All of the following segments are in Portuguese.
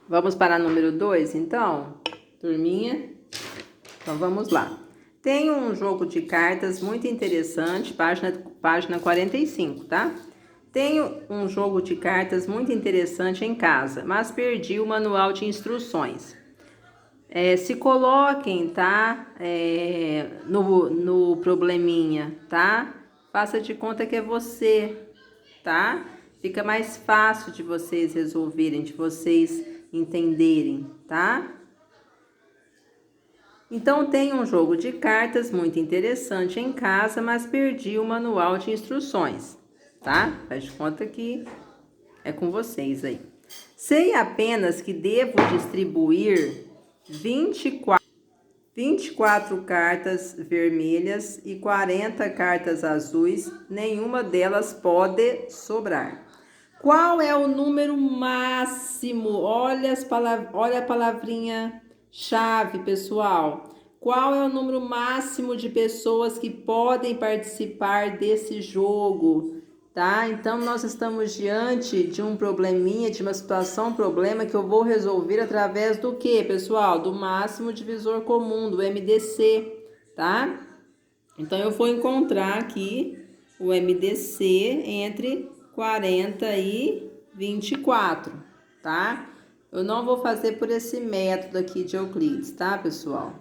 Vamos para número 2, então? Turminha? Então, vamos lá. Tem um jogo de cartas muito interessante, página 45, tá? Tenho um jogo de cartas muito interessante em casa, mas perdi o manual de instruções. Se coloquem, tá? No probleminha, tá? Faça de conta que é você, tá? Fica mais fácil de vocês resolverem, de vocês entenderem, tá? Então, tem um jogo de cartas muito interessante em casa, mas perdi o manual de instruções, tá? Faz de conta que é com vocês aí. Sei apenas que devo distribuir 24 cartas vermelhas e 40 cartas azuis, nenhuma delas pode sobrar. Qual é o número máximo? Olha a palavrinha chave, pessoal. Qual é o número máximo de pessoas que podem participar desse jogo? Tá? Então, nós estamos diante de um probleminha, de uma situação, um problema que eu vou resolver através do que, pessoal? Do máximo divisor comum, do MDC, tá? Então, eu vou encontrar aqui o MDC entre 40 e 24, tá? Eu não vou fazer por esse método aqui de Euclides, tá, pessoal?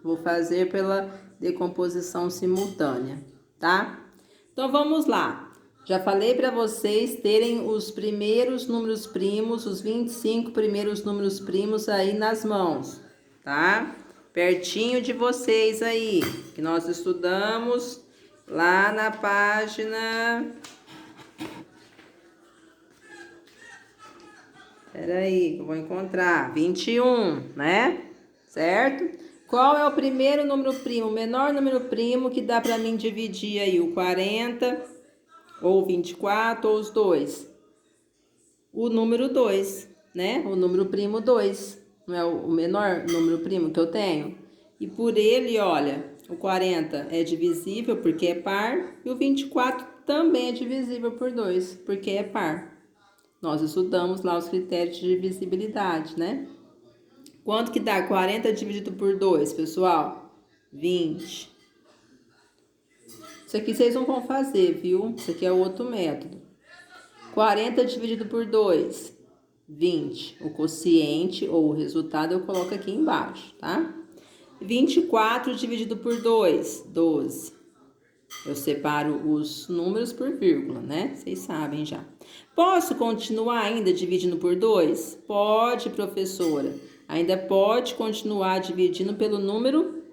Vou fazer pela decomposição simultânea, tá? Então, vamos lá. Já falei para vocês terem os primeiros números primos, os 25 primeiros números primos aí nas mãos, tá? Pertinho de vocês aí, que nós estudamos lá na página... Peraí, que eu vou encontrar. 21, né? Certo? Qual é o primeiro número primo, o menor número primo que dá para mim dividir aí? O 40, ou 24, ou os dois? O número 2, né? O número primo 2. Não é o menor número primo que eu tenho? E por ele, olha, o 40 é divisível porque é par, e o 24 também é divisível por 2, porque é par. Nós estudamos lá os critérios de divisibilidade, né? Quanto que dá 40 dividido por 2, pessoal? 20. Isso aqui vocês não vão fazer, viu? Isso aqui é outro método. 40 dividido por 2, 20. O quociente ou o resultado eu coloco aqui embaixo, tá? 24 dividido por 2, 12. Eu separo os números por vírgula, né? Vocês sabem já. Posso continuar ainda dividindo por 2? Pode, professora. Ainda pode continuar dividindo pelo número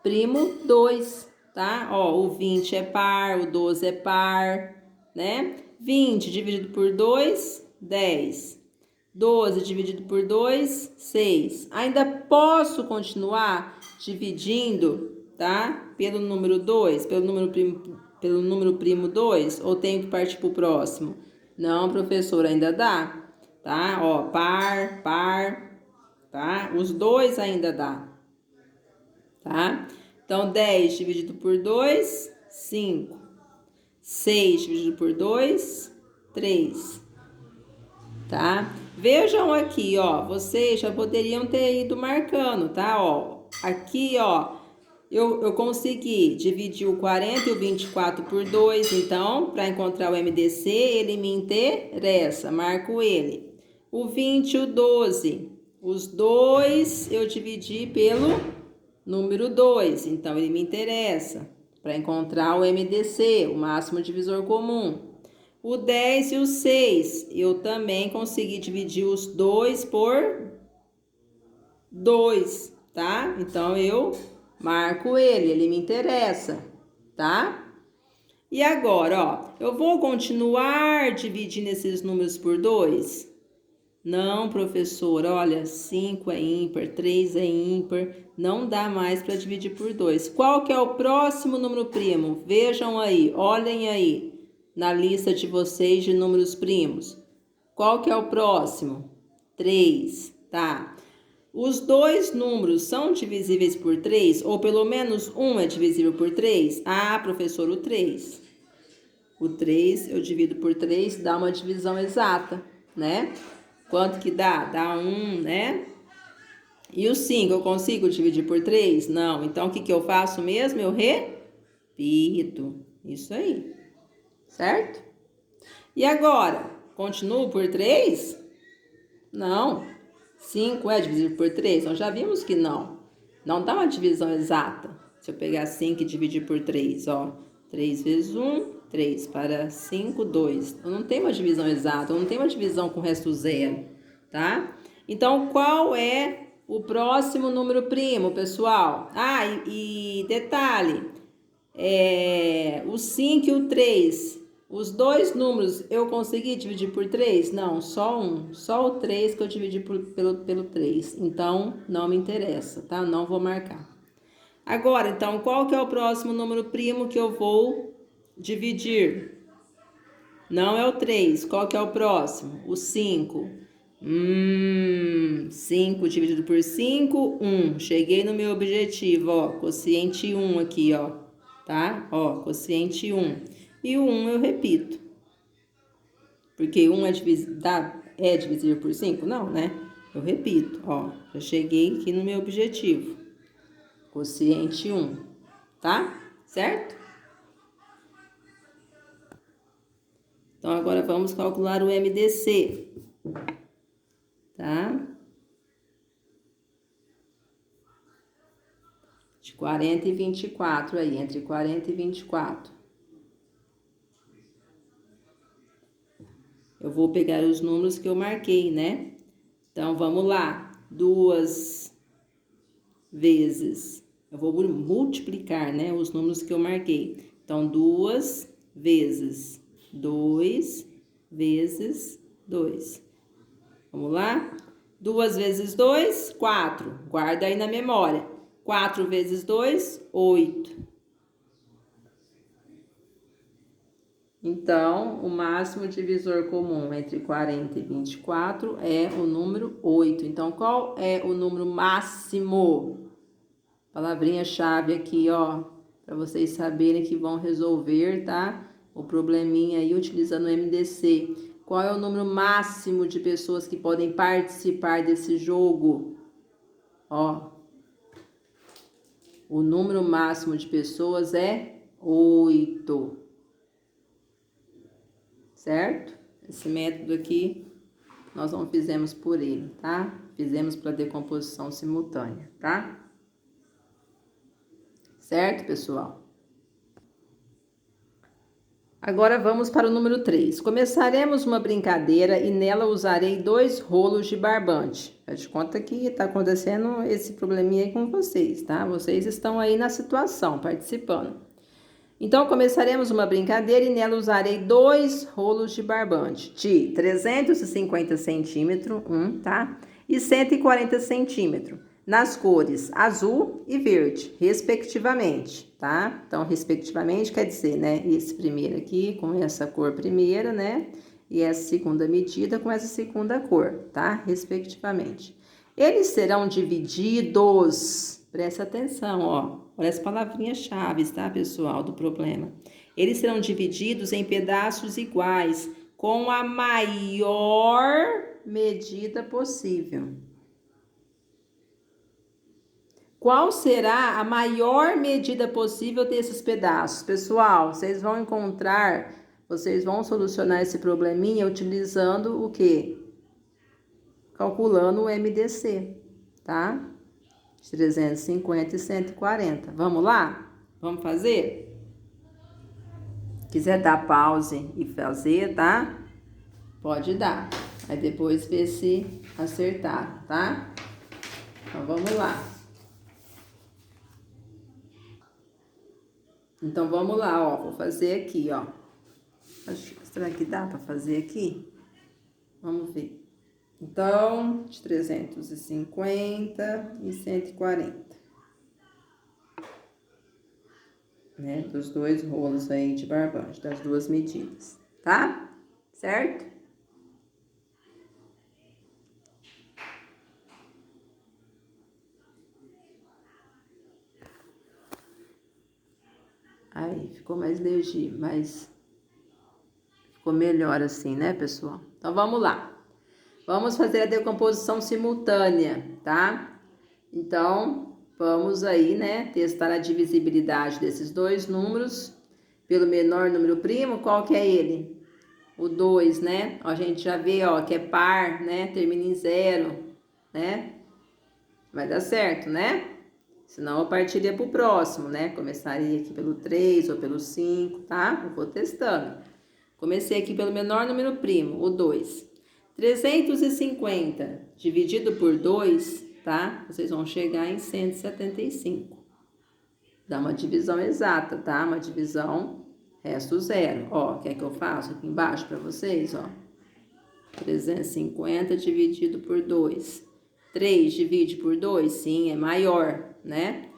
primo 2, tá? Ó, o 20 é par, o 12 é par, né? 20 dividido por 2, 10. 12 dividido por 2, 6. Ainda posso continuar dividindo, tá? Pelo número 2, pelo número primo 2, ou tenho que partir para o próximo? Não, professor, ainda dá, tá? Ó, par, tá? Os dois ainda dá, tá? Então, 10 dividido por 2, 5. 6 dividido por 2, 3. Tá? Vejam aqui, ó, vocês já poderiam ter ido marcando, tá? Ó, aqui, ó, eu consegui dividir o 40 e o 24 por 2, então, para encontrar o MDC, ele me interessa, marco ele. O 20 e o 12, os dois eu dividi pelo número 2, então ele me interessa, para encontrar o MDC, o máximo divisor comum. O 10 e o 6, eu também consegui dividir os dois por 2, tá? Então, eu marco ele me interessa, tá? E agora, ó, eu vou continuar dividindo esses números por 2? Não, professor, olha, 5 é ímpar, 3 é ímpar, não dá mais para dividir por 2. Qual que é o próximo número primo? Vejam aí, olhem aí na lista de vocês de números primos. Qual que é o próximo? 3, tá? Os dois números são divisíveis por 3? Ou pelo menos um é divisível por 3? Ah, professor, o 3. O 3 eu divido por 3, dá uma divisão exata, né? Quanto que dá? Dá 1, né? E o 5, eu consigo dividir por 3? Não. Então, o que que eu faço mesmo? Eu repito. Isso aí. Certo? E agora? Continuo por 3? Não. 5 é dividido por 3? Então, já vimos que não. Não dá uma divisão exata. Se eu pegar 5 e dividir por 3, ó. 3 vezes 1, 3 para 5, 2. Eu não tenho uma divisão exata, eu não tenho uma divisão com o resto zero, tá? Então, qual é o próximo número primo, pessoal? Ah, e detalhe, o 5 e o 3, os dois números eu consegui dividir por 3? Não, só um. Só o 3 que eu dividi pelo 3. Então, não me interessa, tá? Não vou marcar. Agora, então, qual que é o próximo número primo que eu vou dividir? Não é o 3. Qual que é o próximo? O 5. 5 dividido por 5, 1. Cheguei no meu objetivo, ó. Quociente 1 aqui, ó. Tá? Ó, quociente 1. E o 1 eu repito. Porque 1 é divisível por 5? Não, né? Eu repito, ó. Já cheguei aqui no meu objetivo. Quociente 1. Tá? Certo? Então, agora vamos calcular o MDC. Tá? De 40 e 24 aí, entre 40 e 24. Eu vou pegar os números que eu marquei, né? Então, vamos lá. 2 vezes. Eu vou multiplicar, né? Os números que eu marquei. Então, 2 vezes 2 vezes 2. Vamos lá? 2 vezes 2, 4. Guarda aí na memória. 4 vezes 2, 8. Então, o máximo divisor comum entre 40 e 24 é o número 8. Então, qual é o número máximo? Palavrinha-chave aqui, ó, para vocês saberem que vão resolver, tá? O probleminha aí utilizando o MDC. Qual é o número máximo de pessoas que podem participar desse jogo? Ó, o número máximo de pessoas é 8. Certo? Esse método aqui, nós não fizemos por ele, tá? Fizemos para decomposição simultânea, tá? Certo, pessoal? Agora vamos para o número 3. Começaremos uma brincadeira e nela usarei 2 rolos de barbante. Faz de conta que está acontecendo esse probleminha aí com vocês, tá? Vocês estão aí na situação, participando. Então, começaremos uma brincadeira e nela usarei 2 rolos de barbante de 350 centímetros, tá? E 140 centímetros, nas cores azul e verde, respectivamente, tá? Então, respectivamente quer dizer, né? Esse primeiro aqui com essa cor primeira, né? E essa segunda medida com essa segunda cor, tá? Respectivamente. Eles serão divididos, presta atenção, ó. Olha as palavrinhas-chave, tá, pessoal, do problema. Eles serão divididos em pedaços iguais, com a maior medida possível. Qual será a maior medida possível desses pedaços? Pessoal, vocês vão solucionar esse probleminha utilizando o quê? Calculando o MDC, tá? 350 e 140. Vamos lá? Vamos fazer? Quiser dar pause e fazer, tá? Pode dar. Aí depois ver se acertar, tá? Então vamos lá. Então vamos lá, ó. Vou fazer aqui, ó. Será que dá para fazer aqui? Vamos ver. Então, de 350 e 140. Né? Dos 2 rolos aí de barbante, das 2 medidas, tá? Certo? Aí, ficou mais legível, mas ficou melhor assim, né, pessoal? Então, vamos lá. Vamos fazer a decomposição simultânea, tá? Então, vamos aí, né, testar a divisibilidade desses dois números pelo menor número primo. Qual que é ele? O 2, né? Ó, a gente já vê, ó, que é par, né? Termina em 0, né? Vai dar certo, né? Senão eu partiria para o próximo, né? Começaria aqui pelo 3 ou pelo 5, tá? Eu vou testando. Comecei aqui pelo menor número primo, o 2. 350 dividido por 2, tá? Vocês vão chegar em 175. Dá uma divisão exata, tá? Uma divisão resto zero. Ó, quer que eu faça aqui embaixo para vocês, ó? 350 dividido por 2. 3 divide por 2? Sim, é maior, né?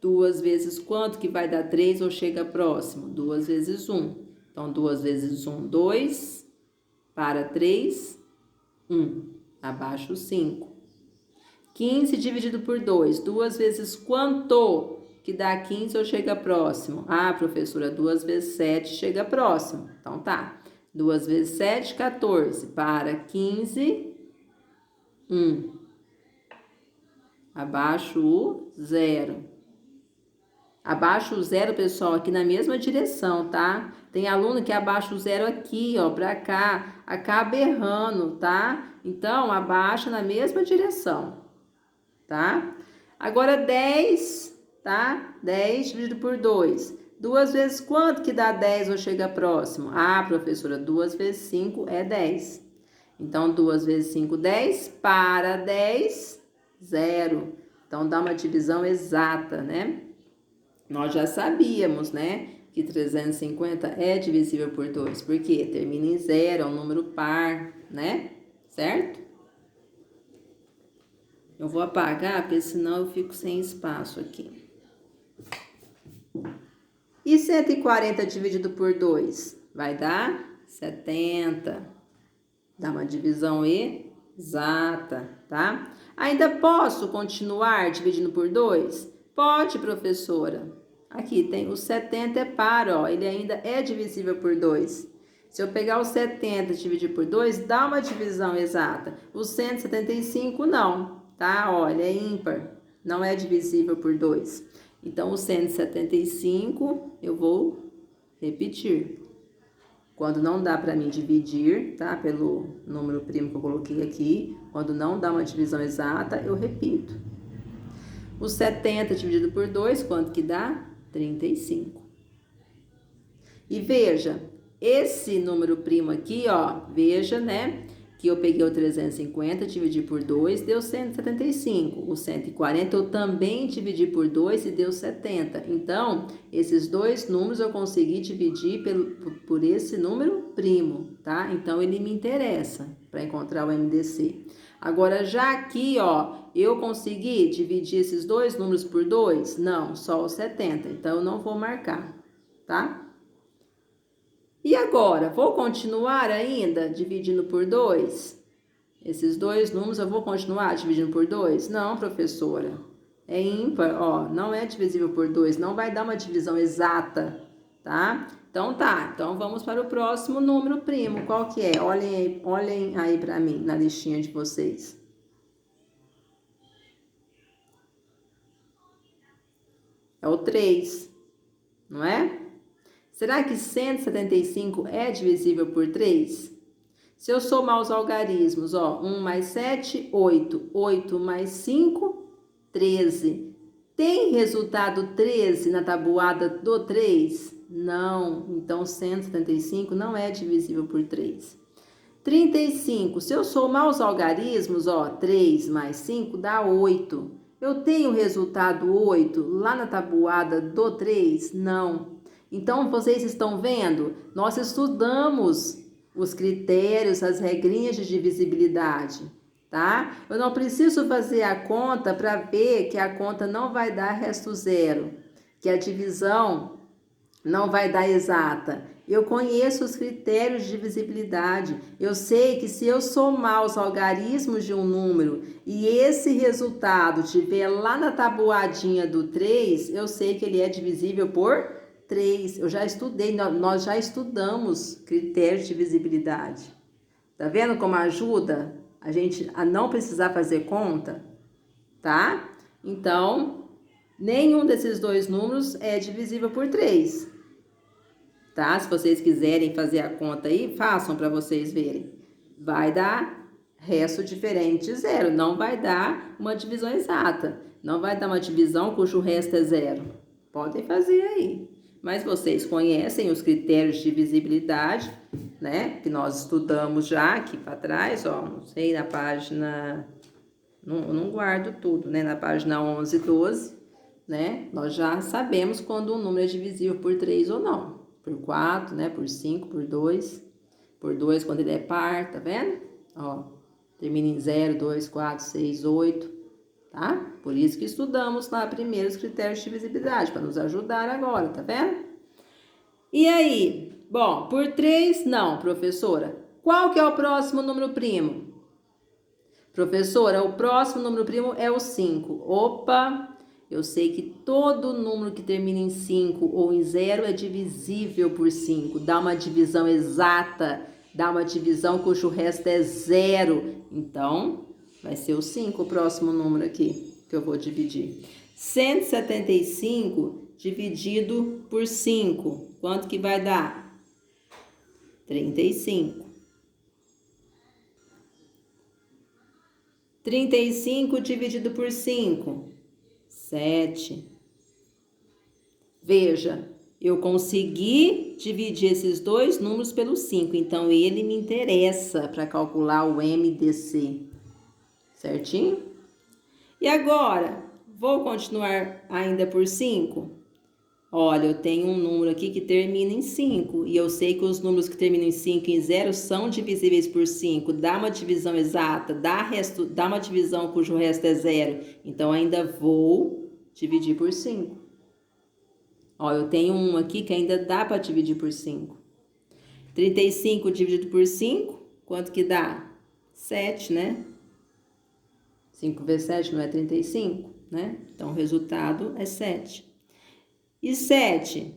2 vezes quanto que vai dar 3 ou chega próximo? 2 vezes 1. Então, 2 vezes 1, 2. Para 3, 1. Abaixo 5. 15 dividido por 2. 2 vezes quanto que dá 15 ou chega próximo? Ah, professora, 2 vezes 7 chega próximo. Então, tá. 2 vezes 7, 14. Para 15, 1. Abaixo o 0. Abaixo o 0, pessoal, aqui na mesma direção, tá? Tem aluno que abaixa o 0 aqui, ó, pra cá. Acaba errando, tá? Então, abaixa na mesma direção, tá? Agora, 10, tá? 10 dividido por 2. 2 vezes quanto que dá 10 ou chega próximo? Ah, professora, 2 vezes 5 é 10. Então, 2 vezes 5, 10. Para 10, 0. Então, dá uma divisão exata, né? Nós já sabíamos, né, que 350 é divisível por 2, porque termina em 0, é um número par, né? Certo? Eu vou apagar, porque senão eu fico sem espaço aqui. E 140 dividido por 2? Vai dar 70. Dá uma divisão exata, tá? Ainda posso continuar dividindo por 2? Pode, professora. Aqui tem o 70 é par, ó. Ele ainda é divisível por 2. Se eu pegar o 70 e dividir por 2, dá uma divisão exata. O 175 não, tá? Olha, é ímpar. Não é divisível por 2. Então, o 175 eu vou repetir. Quando não dá para mim dividir, tá? Pelo número primo que eu coloquei aqui. Quando não dá uma divisão exata, eu repito. O 70 dividido por 2, quanto que dá? 35. E veja, esse número primo aqui, ó, veja, né, que eu peguei o 350, dividi por 2, deu 175. O 140 eu também dividi por 2 e deu 70. Então, esses dois números eu consegui dividir por esse número primo, tá? Então, ele me interessa para encontrar o MDC. Agora, já aqui, ó, eu consegui dividir esses dois números por 2? Não, só o 70. Então, eu não vou marcar, tá? E agora, vou continuar ainda dividindo por 2? Esses dois números eu vou continuar dividindo por 2? Não, professora. É ímpar, ó, não é divisível por 2, não vai dar uma divisão exata, tá? Então tá, então vamos para o próximo número primo. Qual que é? Olhem aí para mim na listinha de vocês. É o 3, não é? Será que 175 é divisível por 3? Se eu somar os algarismos, ó, 1 mais 7, 8. 8 mais 5, 13. Tem resultado 13 na tabuada do 3? Não. Então, 175 não é divisível por 3. 35. Se eu somar os algarismos, ó, 3 mais 5 dá 8. Eu tenho o resultado 8 lá na tabuada do 3? Não. Então, vocês estão vendo? Nós estudamos os critérios, as regrinhas de divisibilidade, tá? Eu não preciso fazer a conta para ver que a conta não vai dar resto zero, que a divisão não vai dar exata. Eu conheço os critérios de divisibilidade. Eu sei que se eu somar os algarismos de um número e esse resultado estiver lá na tabuadinha do 3, eu sei que ele é divisível por 3. Eu já estudei, nós já estudamos critérios de divisibilidade. Tá vendo como ajuda a não precisar fazer conta, tá? Então, nenhum desses dois números é divisível por 3, tá? Se vocês quiserem fazer a conta aí, façam para vocês verem. Vai dar resto diferente de 0, não vai dar uma divisão exata. Não vai dar uma divisão cujo resto é 0. Podem fazer aí. Mas vocês conhecem os critérios de divisibilidade, né? Que nós estudamos já aqui para trás, ó. Não sei, na página... Não guardo tudo, né? Na página 11 e 12, né? Nós já sabemos quando um número é divisível por 3 ou não. Por 4, né? Por 5, por 2. Por 2 quando ele é par, tá vendo? Ó, termina em 0, 2, 4, 6, 8, tá? Por isso que estudamos lá primeiro os critérios de divisibilidade, para nos ajudar agora, tá vendo? E aí? Bom, por 3, não, professora. Qual que é o próximo número primo? Professora, o próximo número primo é o 5. Opa, eu sei que todo número que termina em 5 ou em 0 é divisível por 5. Dá uma divisão exata, dá uma divisão cujo resto é 0. Então, vai ser o 5 o próximo número aqui que eu vou dividir. 175 dividido por 5. Quanto que vai dar? 35. 35 dividido por 5, 7. Veja, eu consegui dividir esses dois números pelo 5, então ele me interessa para calcular o MDC, certinho? E agora, vou continuar ainda por 5? Olha, eu tenho um número aqui que termina em 5, e eu sei que os números que terminam em 5 e em 0 são divisíveis por 5. Dá uma divisão exata, dá uma divisão cujo resto é 0. Então, ainda vou dividir por 5. Ó, eu tenho um aqui que ainda dá para dividir por 5. 35 dividido por 5, quanto que dá? 7, né? 5 vezes 7 não é 35, né? Então, o resultado é 7. E 7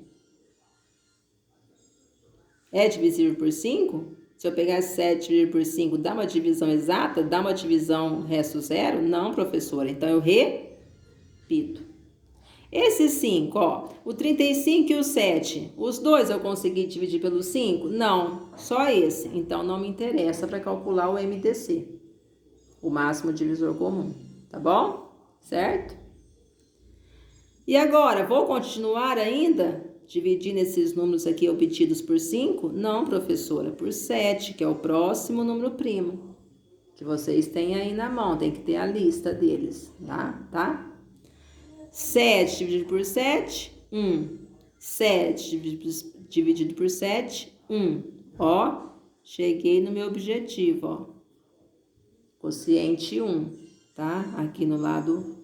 é divisível por 5? Se eu pegar 7 dividido por 5, dá uma divisão exata? Dá uma divisão resto 0? Não, professora. Então, eu repito. Esse 5, ó, o 35 e o 7, os dois eu consegui dividir pelo 5? Não, só esse. Então, não me interessa para calcular o MDC, o máximo divisor comum, tá bom? Certo? E agora, vou continuar ainda dividindo esses números aqui obtidos por 5? Não, professora, por 7, que é o próximo número primo, que vocês têm aí na mão, tem que ter a lista deles, tá? 7 dividido por 7, 1. 7 dividido por 7, 1. Ó, cheguei no meu objetivo, ó. Quociente 1, tá? Aqui no lado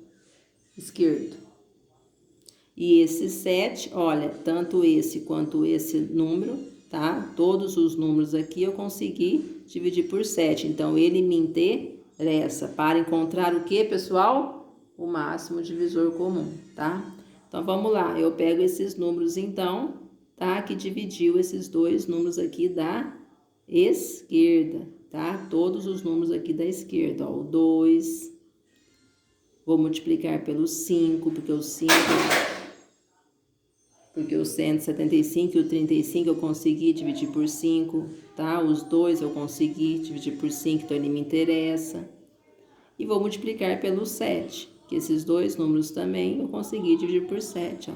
esquerdo. E esse 7, olha, tanto esse quanto esse número, tá? Todos os números aqui eu consegui dividir por 7. Então, ele me interessa para encontrar o que, pessoal? O máximo divisor comum, tá? Então, vamos lá. Eu pego esses números, então, tá? Que dividiu esses dois números aqui da esquerda, tá? Todos os números aqui da esquerda, ó. O 2, vou multiplicar pelo 5, porque o 5... Porque o 175 e o 35 eu consegui dividir por 5, tá? Os dois eu consegui dividir por 5, então ele me interessa. E vou multiplicar pelo 7, que esses dois números também eu consegui dividir por 7, ó.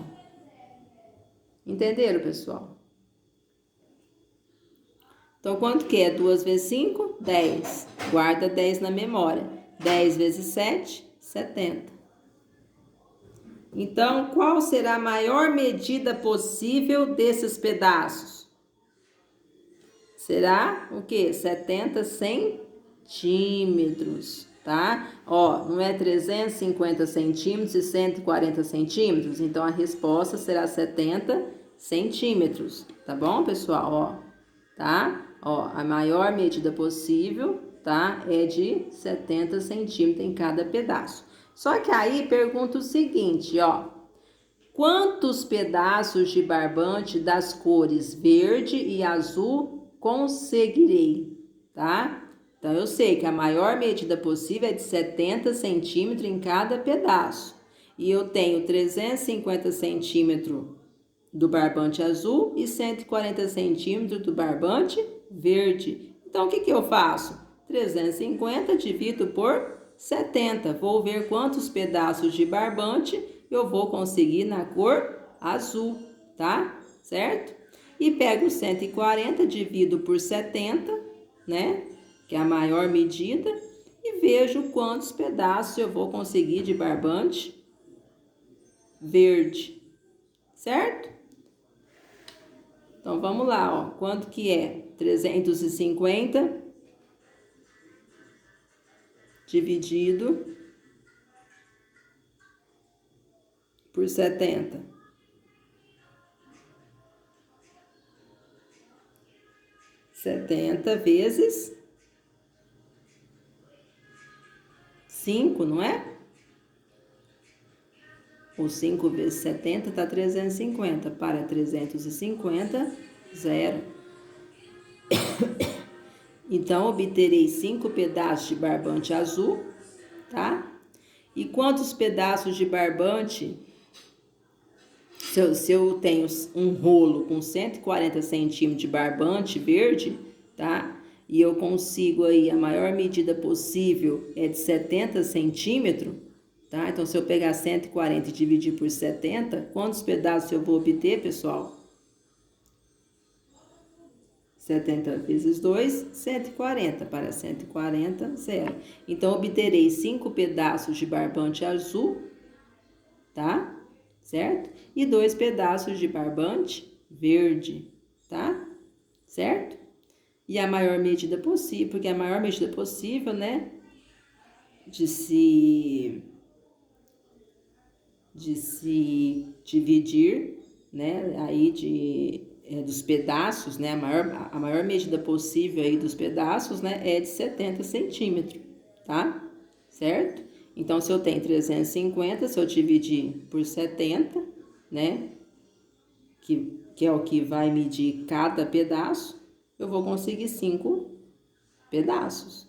Entenderam, pessoal? Então, quanto que é? 2 vezes 5? 10. Guarda 10 na memória. 10 vezes 7? 70. Então, qual será a maior medida possível desses pedaços? Será o quê? 70 centímetros, tá? Ó, não é 350 centímetros e 140 centímetros? Então, a resposta será 70 centímetros, tá bom, pessoal? Ó, tá? Ó, a maior medida possível, tá? É de 70 centímetros em cada pedaço. Só que aí pergunta o seguinte, ó. Quantos pedaços de barbante das cores verde e azul conseguirei, tá? Então, eu sei que a maior medida possível é de 70 centímetros em cada pedaço. E eu tenho 350 centímetros do barbante azul e 140 centímetros do barbante verde. Então, o que eu faço? 350 divido por 70. Vou ver quantos pedaços de barbante eu vou conseguir na cor azul, tá? Certo? E pego 140, divido por 70, né? Que é a maior medida, e vejo quantos pedaços eu vou conseguir de barbante verde, certo? Então, vamos lá, ó. Quanto que é? 350 dividido por 70. 70 vezes 5, não é? Ou 5 vezes 70 tá 350. Para 350, 0. Então, obterei 5 pedaços de barbante azul, tá? E quantos pedaços de barbante, se eu tenho um rolo com 140 centímetros de barbante verde, tá? E eu consigo aí, a maior medida possível é de 70 centímetros, tá? Então, se eu pegar 140 e dividir por 70, quantos pedaços eu vou obter, pessoal? 70 vezes 2, 140. Para 140, 0. Então, obterei 5 pedaços de barbante azul, tá? Certo? E 2 pedaços de barbante verde, tá? Certo? E a maior medida possível, porque a maior medida possível, né? De se dividir, né? Aí dos pedaços, né? A maior medida possível aí dos pedaços, né? É de 70 centímetros, tá? Certo? Então, se eu tenho 350, se eu dividir por 70, né? Que é o que vai medir cada pedaço, eu vou conseguir 5 pedaços,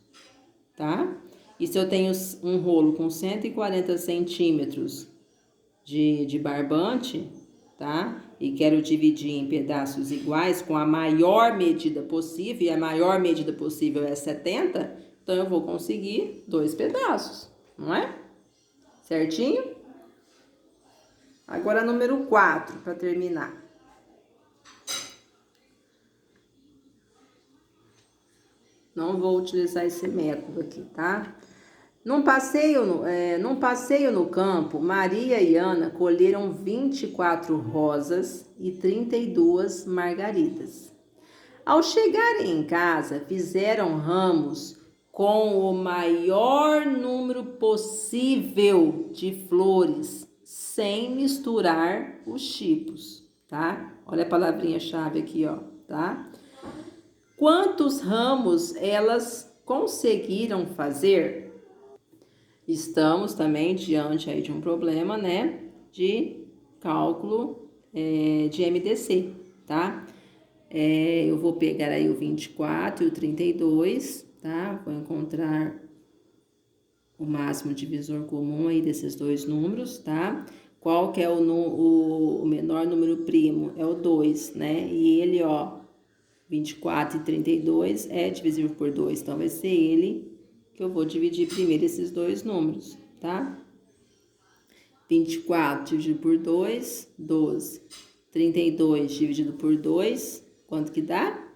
tá? E se eu tenho um rolo com 140 centímetros de barbante, tá? E quero dividir em pedaços iguais com a maior medida possível, e a maior medida possível é 70, então eu vou conseguir 2 pedaços, não é? Certinho? Agora, número 4, para terminar. Não vou utilizar esse método aqui, tá? Num passeio no campo, Maria e Ana colheram 24 rosas e 32 margaridas. Ao chegarem em casa, fizeram ramos com o maior número possível de flores, sem misturar os tipos, tá? Olha a palavrinha-chave aqui, ó, tá? Quantos ramos elas conseguiram fazer? Estamos também diante aí de um problema, né, de cálculo de MDC, tá? Eu vou pegar aí o 24 e o 32, tá? Vou encontrar o máximo divisor comum aí desses dois números, tá? Qual que é o menor número primo? É o 2, né? E ele, ó, 24 e 32 é divisível por 2, então vai ser ele que eu vou dividir primeiro esses dois números, tá? 24 dividido por 2, 12. 32 dividido por 2, quanto que dá?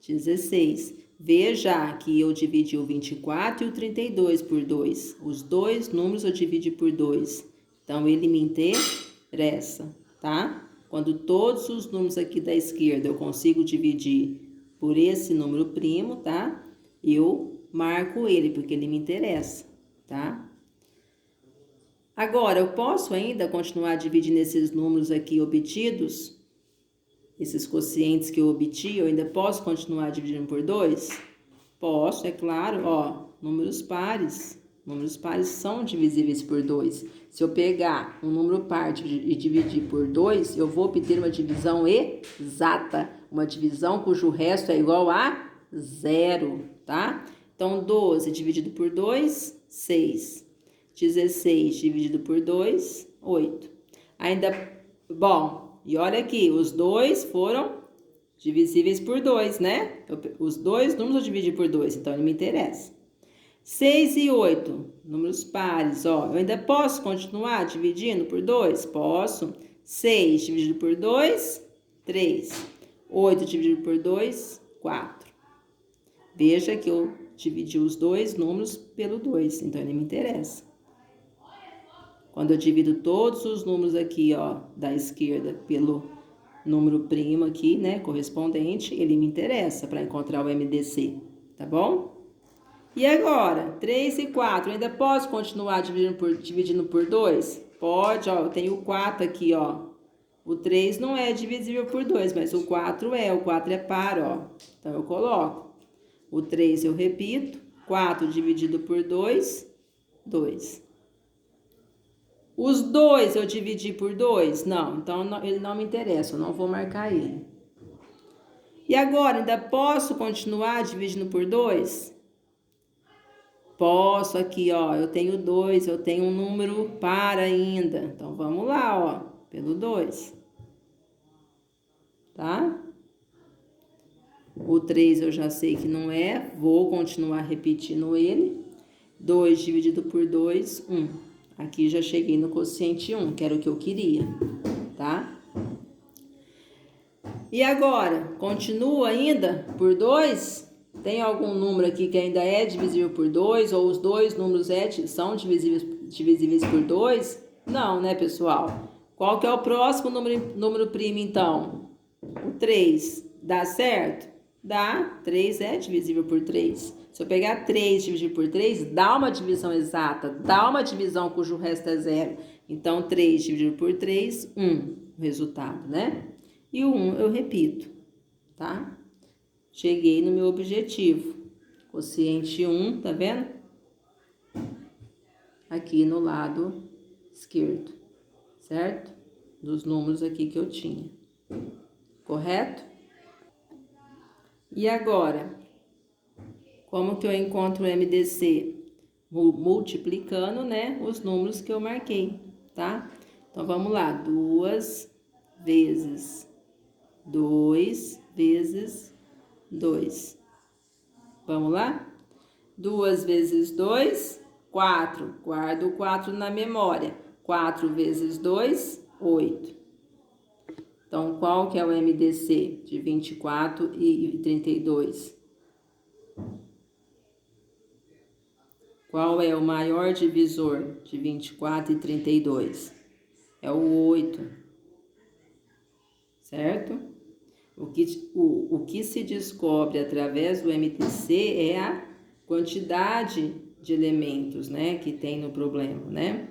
16. Veja que eu dividi o 24 e o 32 por 2. Os dois números eu dividi por 2. Então, ele me interessa, tá? Quando todos os números aqui da esquerda eu consigo dividir por esse número primo, tá? Eu marco ele, porque ele me interessa, tá? Agora, eu posso ainda continuar dividindo esses números aqui obtidos, esses quocientes que eu obti, eu ainda posso continuar dividindo por 2? Posso, é claro, ó, números pares. Números pares são divisíveis por 2. Se eu pegar um número par e dividir por 2, eu vou obter uma divisão exata, uma divisão cujo resto é igual a 0, tá? Então, 12 dividido por 2, 6. 16 dividido por 2, 8. Ainda, bom, e olha aqui, os dois foram divisíveis por 2, né? Os dois números eu dividi por 2, então não me interessa. 6 e 8, números pares, ó. Eu ainda posso continuar dividindo por 2? Posso. 6 dividido por 2, 3. 8 dividido por 2, 4. Veja que eu dividi os dois números pelo 2, então ele me interessa. Quando eu divido todos os números aqui, ó, da esquerda pelo número primo aqui, né, correspondente, ele me interessa para encontrar o MDC, tá bom? E agora, 3 e 4, eu ainda posso continuar dividindo por 2? Pode, ó, eu tenho o 4 aqui, ó. O 3 não é divisível por 2, mas o 4 é, o 4 é par, ó. Então, eu coloco. O 3 eu repito, 4 dividido por 2, 2. Os 2 eu dividi por 2? Não, então ele não me interessa, eu não vou marcar ele. E agora, ainda posso continuar dividindo por 2? Posso aqui, ó, eu tenho 2, eu tenho um número par ainda. Então, vamos lá, ó, pelo 2. Tá? O 3 eu já sei que não é, vou continuar repetindo ele. 2 dividido por 2, 1. Aqui já cheguei no quociente 1, que era o que eu queria, tá? E agora, continua ainda por 2? Tem algum número aqui que ainda é divisível por 2? Ou os dois números são divisíveis por 2? Não, né, pessoal? Qual que é o próximo número primo, então? O 3. Dá certo? Dá. 3 é divisível por 3. Se eu pegar 3 dividir por 3, dá uma divisão exata, dá uma divisão cujo resto é 0. Então, 3 dividido por 3, 1, o resultado, né? E o 1 eu repito, tá? Cheguei no meu objetivo. Quociente 1, tá vendo? Aqui no lado esquerdo, certo? Dos números aqui que eu tinha. Correto? E agora, como que eu encontro o MDC? Multiplicando, né, os números que eu marquei, tá? Então, vamos lá. 2 vezes 2 vezes 2. Vamos lá? 2 vezes 2, 4. Guardo o 4 na memória. 4 vezes 2, 8. Então, qual que é o MDC de 24 e 32? Qual é o maior divisor de 24 e 32? É o 8. Certo? O que se descobre através do MDC é a quantidade de elementos, né, que tem no problema, né?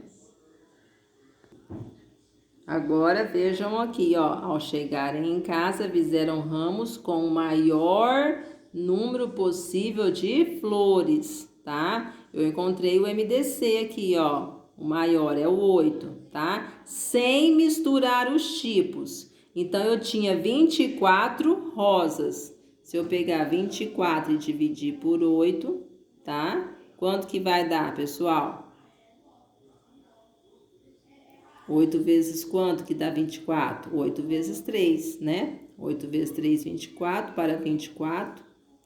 Agora vejam aqui, ó, ao chegarem em casa, fizeram ramos com o maior número possível de flores, tá? Eu encontrei o MDC aqui, ó, o maior é o 8, tá? Sem misturar os tipos. Então, eu tinha 24 rosas. Se eu pegar 24 e dividir por 8, tá? Quanto que vai dar, pessoal? 8 vezes quanto que dá 24? 8 vezes 3, né? 8 vezes 3, 24. Para 24,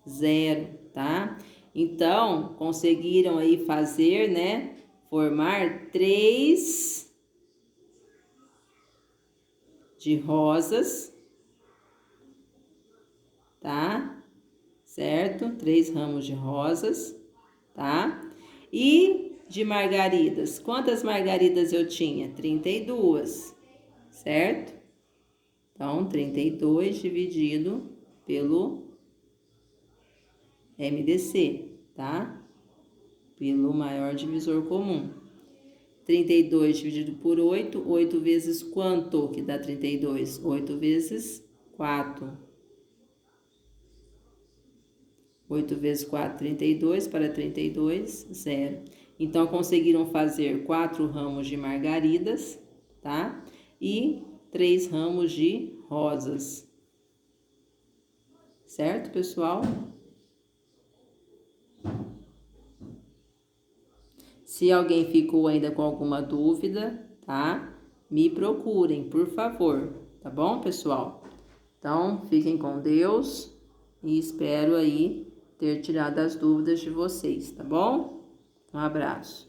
0, tá? Então, conseguiram aí fazer, né? Formar 3 de rosas, tá? Certo? 3 ramos de rosas, tá? E de margaridas. Quantas margaridas eu tinha? 32, certo? Então, 32 dividido pelo MDC, tá? Pelo maior divisor comum. 32 dividido por 8, 8 vezes quanto que dá 32? 8 vezes 4. 8 vezes 4, 32, para 32, 0. Então, conseguiram fazer 4 ramos de margaridas, tá? E 3 ramos de rosas. Certo, pessoal? Se alguém ficou ainda com alguma dúvida, tá? Me procurem, por favor, tá bom, pessoal? Então, fiquem com Deus e espero aí ter tirado as dúvidas de vocês, tá bom? Um abraço.